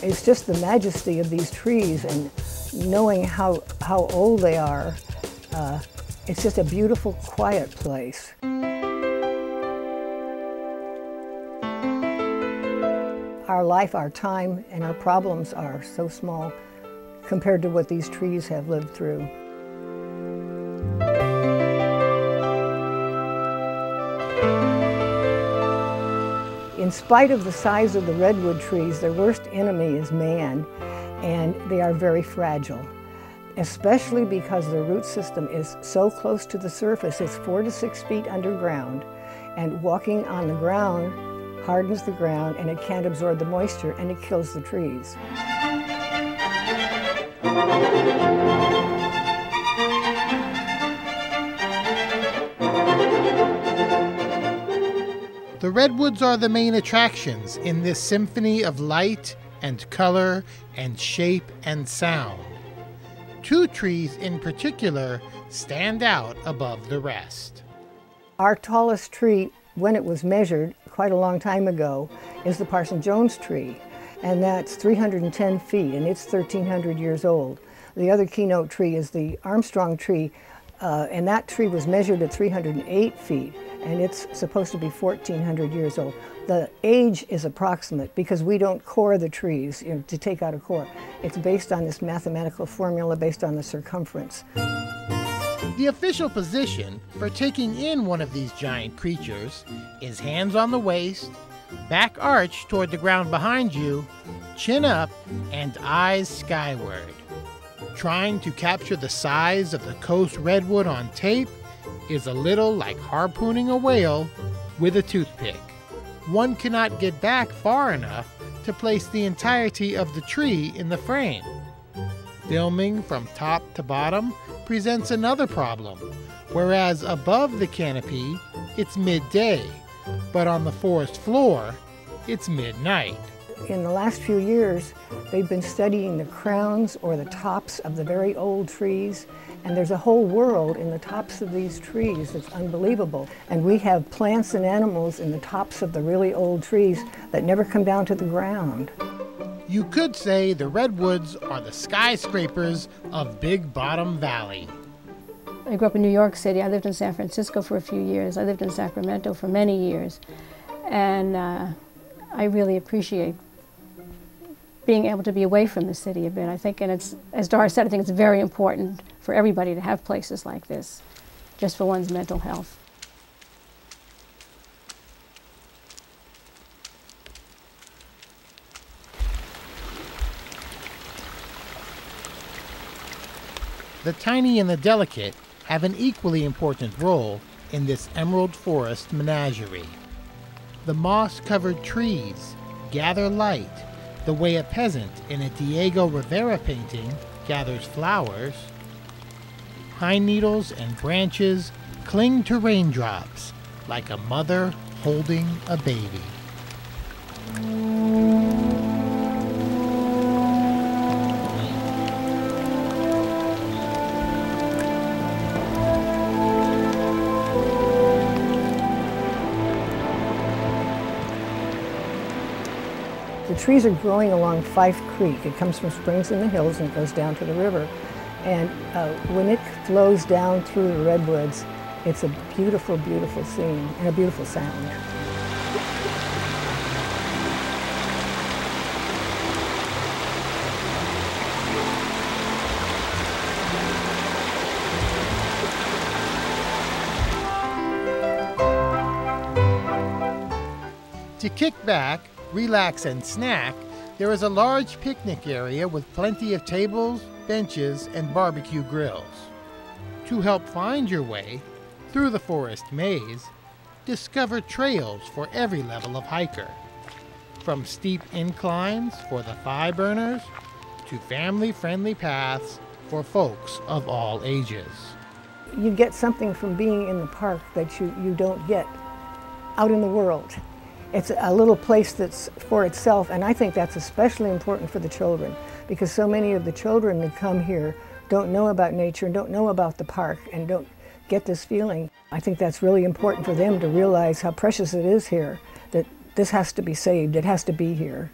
It's just the majesty of these trees and knowing how old they are. It's just a beautiful, quiet place. Our life, our time, and our problems are so small compared to what these trees have lived through. In spite of the size of the redwood trees, their worst enemy is man, and they are very fragile, especially because their root system is so close to the surface. It's 4 to 6 feet underground, and walking on the ground hardens the ground, and it can't absorb the moisture, and it kills the trees. The redwoods are the main attractions in this symphony of light and color and shape and sound. 2 trees in particular stand out above the rest. Our tallest tree, when it was measured quite a long time ago, is the Parson Jones tree, and that's 310 feet, and it's 1,300 years old. The other keynote tree is the Armstrong tree, and that tree was measured at 308 feet, and it's supposed to be 1,400 years old. The age is approximate because we don't core the trees, to take out a core. It's based on this mathematical formula based on the circumference. The official position for taking in one of these giant creatures is hands on the waist, back arched toward the ground behind you, chin up, and eyes skyward. Trying to capture the size of the coast redwood on tape is a little like harpooning a whale with a toothpick. One cannot get back far enough to place the entirety of the tree in the frame. Filming from top to bottom presents another problem, whereas above the canopy, it's midday, but on the forest floor, it's midnight. In the last few years, they've been studying the crowns or the tops of the very old trees, and there's a whole world in the tops of these trees that's unbelievable. And we have plants and animals in the tops of the really old trees that never come down to the ground. You could say the redwoods are the skyscrapers of Big Bottom Valley. I grew up in New York City. I lived in San Francisco for a few years. I lived in Sacramento for many years. And I really appreciate being able to be away from the city a bit. I think, and it's, as Doris said, I think it's very important for everybody to have places like this, just for one's mental health. The tiny and the delicate have an equally important role in this emerald forest menagerie. The moss-covered trees gather light the way a peasant in a Diego Rivera painting gathers flowers. Pine needles and branches cling to raindrops like a mother holding a baby. The trees are growing along Fife Creek. It comes from springs in the hills and it goes down to the river. And when it flows down through the redwoods, it's a beautiful, beautiful scene and a beautiful sound. To kick back, relax, and snack, there is a large picnic area with plenty of tables, benches, and barbecue grills. To help find your way through the forest maze, discover trails for every level of hiker. From steep inclines for the thigh burners to family-friendly paths for folks of all ages. You get something from being in the park that you don't get out in the world. It's a little place that's for itself, and I think that's especially important for the children, because so many of the children that come here don't know about nature and don't know about the park and don't get this feeling. I think that's really important for them to realize how precious it is here, that this has to be saved, it has to be here.